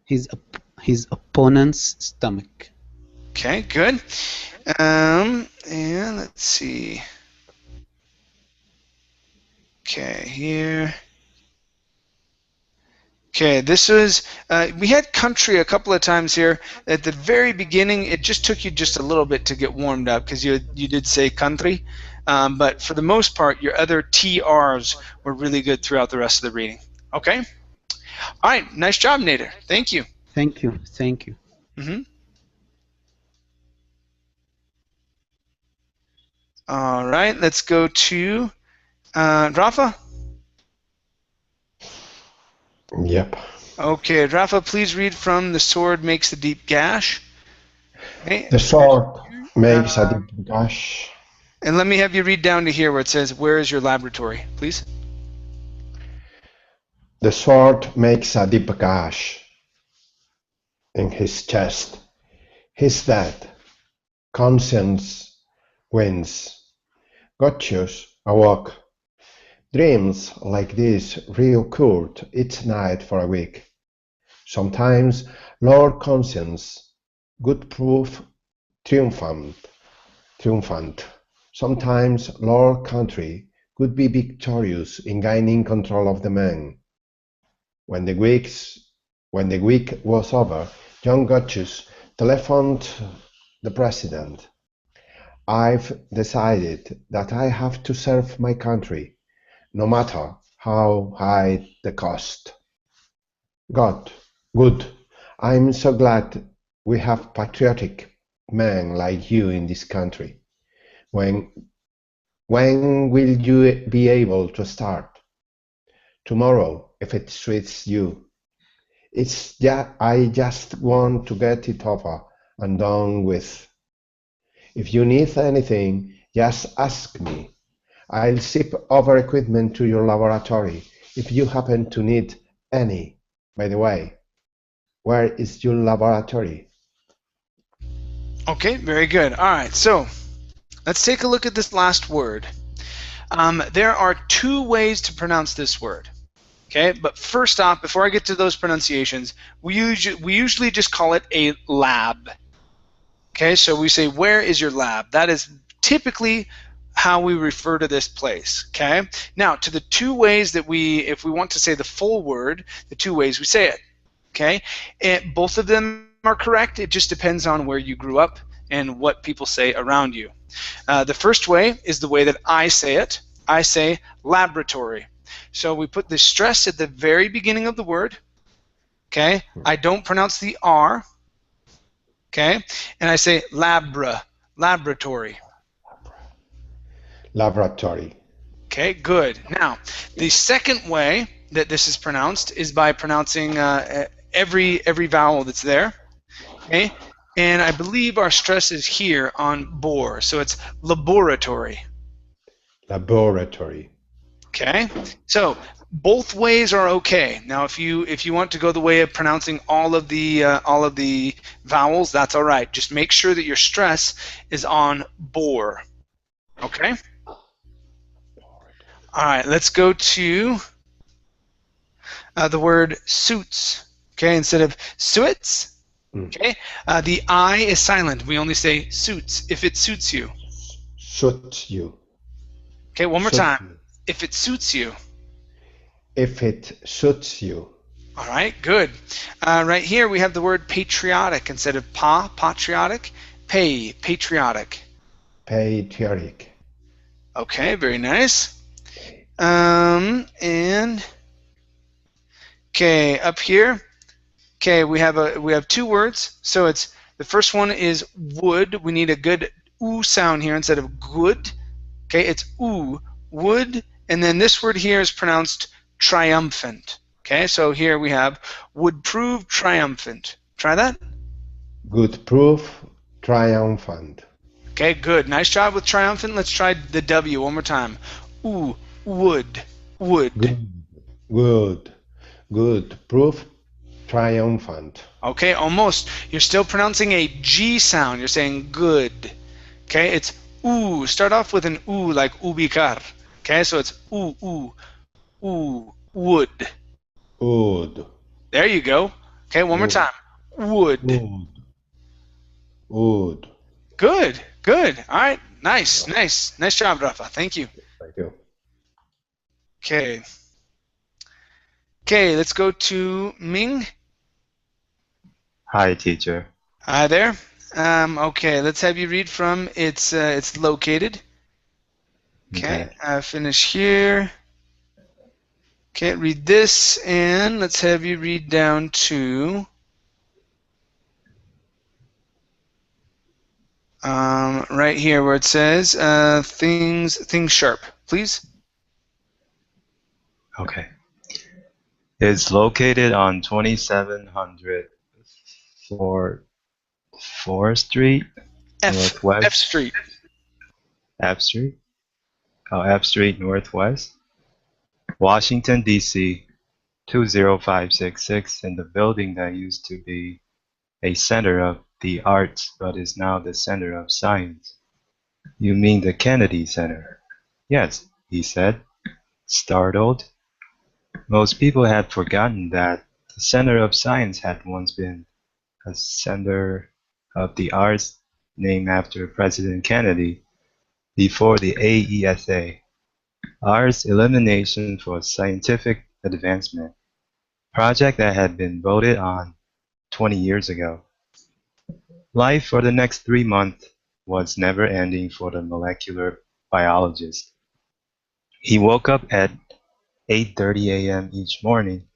Speaker 7: His opponent's stomach.
Speaker 1: Okay, good. And let's see. Okay, here. Okay, this was, we had country a couple of times here. At the very beginning, it just took you just a little bit to get warmed up because you did say country. But for the most part, your other TRs were really good throughout the rest of the reading. Okay? All right, nice job, Nader. Thank you.
Speaker 7: Thank you, thank you.
Speaker 1: All right, let's go to Rafa.
Speaker 4: Yep.
Speaker 1: Okay, Rafa, please read from "The Sword Makes a Deep Gash." Okay,
Speaker 4: The sword makes a deep gash.
Speaker 1: and let me have you read down to here where it says, "Where is your laboratory?" Please.
Speaker 4: The sword makes a deep gash in his chest. He's dead. Conscience wins. Gotchus awoke. Dreams like this reoccurred each night for a week. Sometimes Lord Conscience would prove triumphant. Sometimes Lord Country could be victorious in gaining control of the men. When the week was over, young Gotchus telephoned the president. "I've decided that I have to serve my country, no matter how high the cost." Good. I'm so glad we have patriotic men like you in this country. When When will you be able to start? Tomorrow, if it suits you. I just want to get it over and done with. If you need anything, just ask me. I'll ship over equipment to your laboratory if you happen to need any. By the way, where is your laboratory?
Speaker 1: Okay, very good. All right, so let's take a look at this last word. There are two ways to pronounce this word. Okay, but first off, before I get to those pronunciations, we usually just call it a lab. Okay, so we say, where is your lab? That is typically how we refer to this place. Okay, now to the two ways that if we want to say the full word, the two ways we say it. Okay, both of them are correct. It just depends on where you grew up and what people say around you. The first way is the way that I say it. I say laboratory. So we put the stress at the very beginning of the word. Okay, I don't pronounce the R. Okay, and I say laboratory.
Speaker 4: Laboratory.
Speaker 1: Okay, good. Now, the second way that this is pronounced is by pronouncing every vowel that's there. Okay, and I believe our stress is here on bore, so it's laboratory.
Speaker 4: Laboratory.
Speaker 1: Okay, so both ways are okay. Now, if you want to go the way of pronouncing all of the vowels, that's all right. Just make sure that your stress is on bore. Okay. All right. Let's go to the word suits. Okay, instead of suits. Okay, the I is silent. We only say suits if it suits you.
Speaker 4: Suits you.
Speaker 1: Okay, one more
Speaker 4: Suits
Speaker 1: time.
Speaker 4: you.
Speaker 1: If it suits you.
Speaker 4: If it suits you.
Speaker 1: All right, good. Right here we have the word patriotic instead of patriotic, patriotic.
Speaker 4: Patriotic.
Speaker 1: Okay, very nice. And okay, up here, okay, we have two words. So it's the first one is wood. We need a good oo sound here instead of good. Okay, it's oo, wood, and then this word here is pronounced triumphant. Okay, so here we have would prove triumphant. Try that.
Speaker 4: Good proof. Triumphant.
Speaker 1: Okay, good. Nice job with triumphant. Let's try the W one more time. Ooh, would.
Speaker 4: Good. Good. Good proof. Triumphant.
Speaker 1: Okay, almost. You're still pronouncing a G sound. You're saying good. Okay, it's ooh. Start off with an ooh like ubicar. Okay, so it's ooh, would.
Speaker 4: Wood.
Speaker 1: There you go. Okay, one more
Speaker 4: Wood.
Speaker 1: time. Would.
Speaker 4: Wood. Wood.
Speaker 1: Good. All right, nice job, Rafa. Thank you.
Speaker 4: Thank you.
Speaker 1: Okay, let's go to Ming.
Speaker 8: Hi, teacher.
Speaker 1: Hi there. Okay, let's have you read from it's located. Okay, finish here. Okay, read this, and let's have you read down to right here where it says things sharp, please.
Speaker 8: Okay. It's located on 2700 4th Street, Northwest.
Speaker 1: F Street.
Speaker 8: F Street? Oh, F Street, Northwest. Washington, D.C. 20566, in the building that used to be a center of the arts but is now the center of science. You mean the Kennedy Center? Yes, he said, startled. Most people had forgotten that the center of science had once been a center of the arts named after President Kennedy before the AESA, Arts Elimination for Scientific Advancement, project that had been voted on 20 years ago. Life for the next 3 months was never ending for the molecular biologist. He woke up at 8:30 a.m. each morning,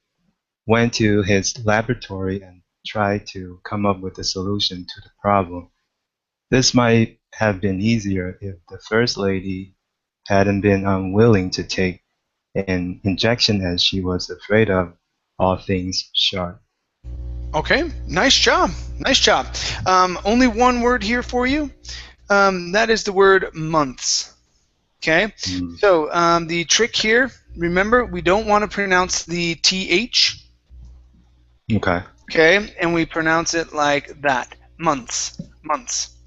Speaker 8: went to his laboratory and tried to come up with a solution to the problem. This might have been easier if the First Lady hadn't been unwilling to take an injection as she was afraid of all things sharp.
Speaker 1: Okay, nice job. Nice job. Only one word here for you. That is the word months. Okay, so the trick here, remember, we don't want to pronounce the TH.
Speaker 8: Okay.
Speaker 1: Okay, and we pronounce it like that. Months. Months.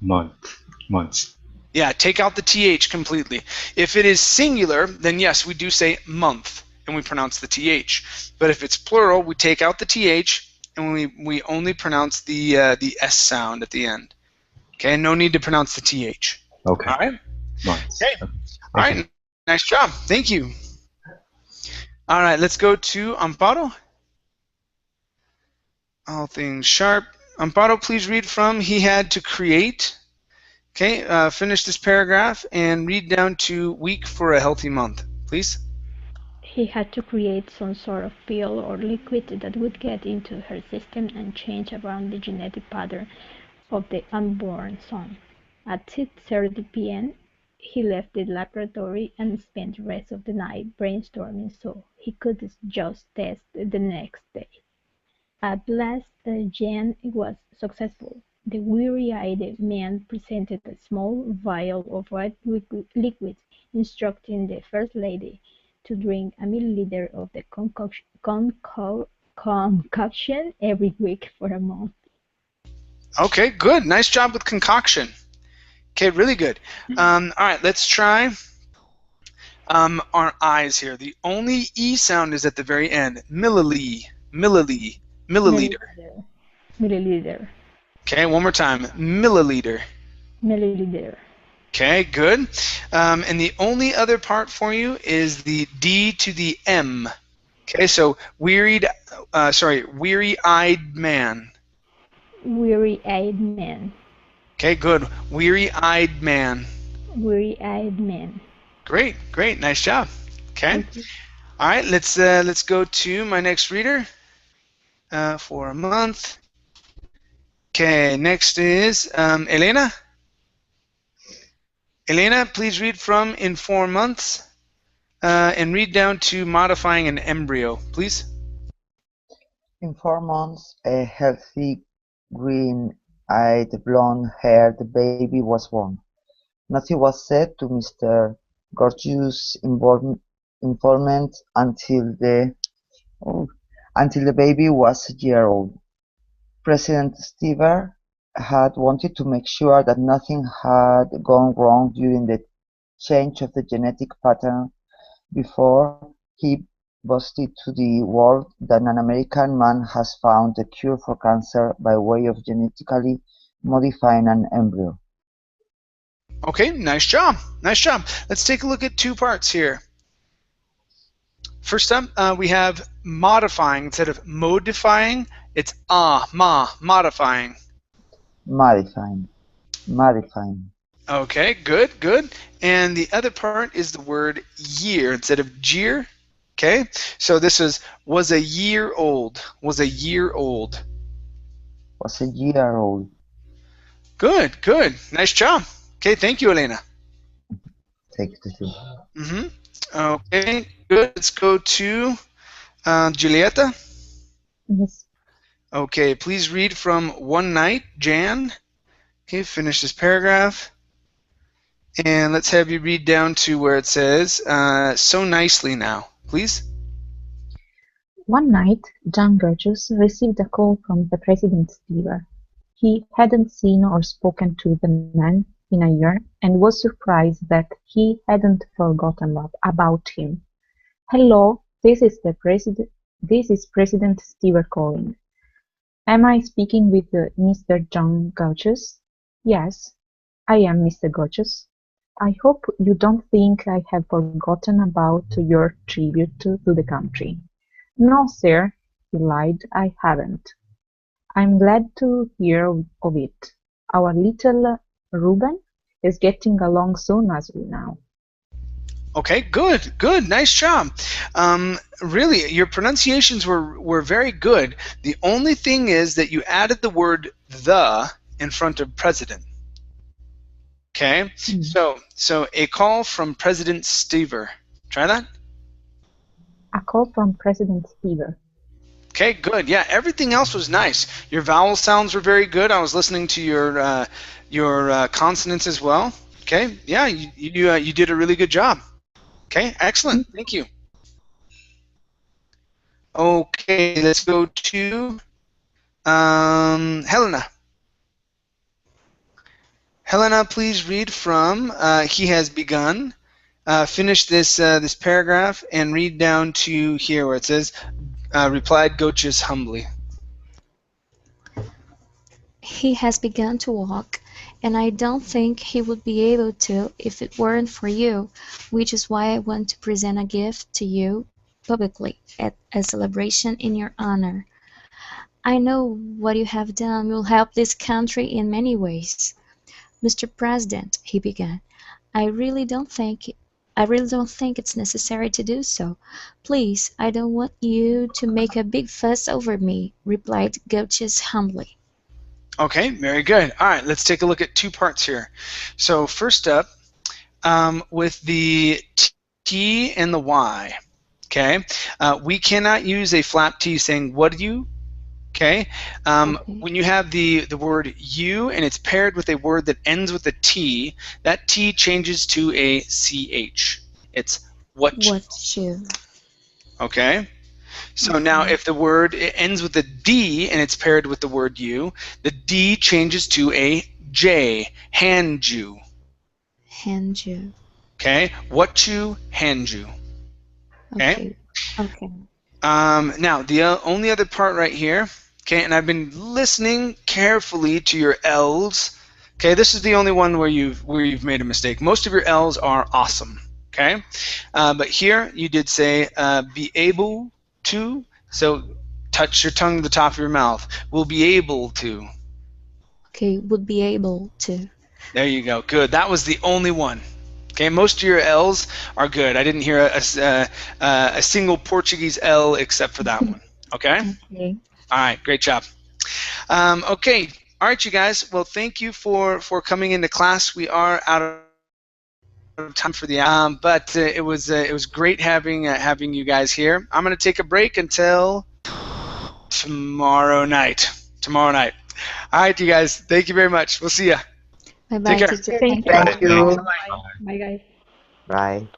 Speaker 8: Months.
Speaker 1: Yeah, take out the TH completely. If it is singular, then yes, we do say month, and we pronounce the TH. But if it's plural, we take out the TH, and we only pronounce the S sound at the end. Okay, no need to pronounce the TH.
Speaker 8: Okay.
Speaker 1: All right?
Speaker 8: Months.
Speaker 1: Okay.
Speaker 8: Okay.
Speaker 1: All right, nice job. Thank you. All right, let's go to Amparo. All things sharp. Amparo, please read from he had to create. Okay, finish this paragraph and read down to week for a healthy month, please.
Speaker 3: He had to create some sort of pill or liquid that would get into her system and change around the genetic pattern of the unborn son. At 6:30 p.m., he left the laboratory and spent the rest of the night brainstorming so he could just test the next day. At last, Jan was successful. The weary-eyed man presented a small vial of white liquid, instructing the First Lady to drink a milliliter of the concoction every week for a month.
Speaker 1: Okay, good. Nice job with concoction. Okay, really good. All right, let's try our I's here. The only E sound is at the very end. Milliliter.
Speaker 3: Milliliter.
Speaker 1: Okay, one more time. Milliliter.
Speaker 3: Milliliter.
Speaker 1: Okay, good. And the only other part for you is the D to the M. Okay, so weary-eyed man.
Speaker 3: Weary-eyed man.
Speaker 1: Okay, good. Weary-eyed man.
Speaker 3: Weary-eyed man.
Speaker 1: Great, great, nice job. Okay. All right, let's go to my next reader for a month. Okay, next is Elena. Elena, please read from in 4 months and read down to modifying an embryo, please.
Speaker 2: In 4 months, a healthy, green-eyed, blonde-haired baby was born. Nothing was said to Mr. Gorgeous' informant until the baby was a year old. President Stever had wanted to make sure that nothing had gone wrong during the change of the genetic pattern before he boasted to the world that an American man has found a cure for cancer by way of genetically modifying an embryo.
Speaker 1: Okay, nice job. Nice job. Let's take a look at 2 parts here. First up, we have modifying. Instead of modifying, it's modifying.
Speaker 2: Modifying.
Speaker 1: Okay, good, good. And the other part is the word year instead of jeer. Okay, so this was a year old. Was a year old.
Speaker 2: Was a year old.
Speaker 1: Good, good. Nice job. Okay, thank you, Elena.
Speaker 2: Take the two.
Speaker 1: Okay, good. Let's go to Julieta.
Speaker 6: Yes.
Speaker 1: Okay, please read from One Night, Jan. Okay, finish this paragraph. And let's have you read down to where it says, so nicely now, please.
Speaker 6: One night, John Burgess received a call from the President Stever. He hadn't seen or spoken to the man in a year and was surprised that he hadn't forgotten about him. Hello, this is President Stever calling. Am I speaking with Mr. John Gauchus? Yes, I am Mr. Gauchus. I hope you don't think I have forgotten about your tribute to the country. No, sir, he lied, I haven't. I'm glad to hear of it. Our little Reuben is getting along so nicely now.
Speaker 1: Okay, good, good, nice job. Really, your pronunciations were very good. The only thing is that you added the word the in front of president. Okay, so a call from President Stever. Try that.
Speaker 6: A call from President Stever.
Speaker 1: Okay, good. Yeah, everything else was nice. Your vowel sounds were very good. I was listening to your consonants as well. Okay, yeah, you did a really good job. Okay, excellent. Thank you. Okay, let's go to Helena. Helena, please read from "He has begun." Finish this paragraph and read down to here where it says, "Replied Goches humbly."
Speaker 5: He has begun to walk, and I don't think he would be able to if it weren't for you, which is why I want to present a gift to you publicly at a celebration in your honor. I know what you have done will help this country in many ways. Mr. President, he began, I really don't think it's necessary to do so. Please, I don't want you to make a big fuss over me, replied Goetz humbly.
Speaker 1: Okay, very good. All right, let's take a look at two parts here. So first up, with the T and the Y, okay, we cannot use a flap T saying, what do you? Okay, when you have the word you and it's paired with a word that ends with a T, that T changes to a CH. It's what
Speaker 5: you.
Speaker 1: Okay, so now if the word it ends with a D and it's paired with the word you, the D changes to a J, hand you.
Speaker 5: Hand you.
Speaker 1: Okay, what you, hand you. Okay.
Speaker 5: Okay.
Speaker 1: Now the only other part right here, okay, and I've been listening carefully to your L's. Okay, this is the only one where you've made a mistake. Most of your L's are awesome. Okay, but here you did say be able to. So touch your tongue to the top of your mouth. Will be able to.
Speaker 5: Okay, would be able to.
Speaker 1: There you go. Good. That was the only one. Okay, most of your L's are good. I didn't hear a single Portuguese L except for that one. Okay?
Speaker 5: Okay.
Speaker 1: All right, great job. Okay, all right, you guys. Well, thank you for coming into class. We are out of time for the but it was great having you guys here. I'm gonna take a break until tomorrow night. Tomorrow night. All right, you guys. Thank you very much. We'll see ya.
Speaker 5: Bye bye,
Speaker 1: Take care.
Speaker 5: teacher.
Speaker 6: Thank
Speaker 5: Thank
Speaker 6: you.
Speaker 5: you.
Speaker 2: Thank you.
Speaker 3: Bye, guys.
Speaker 2: Bye.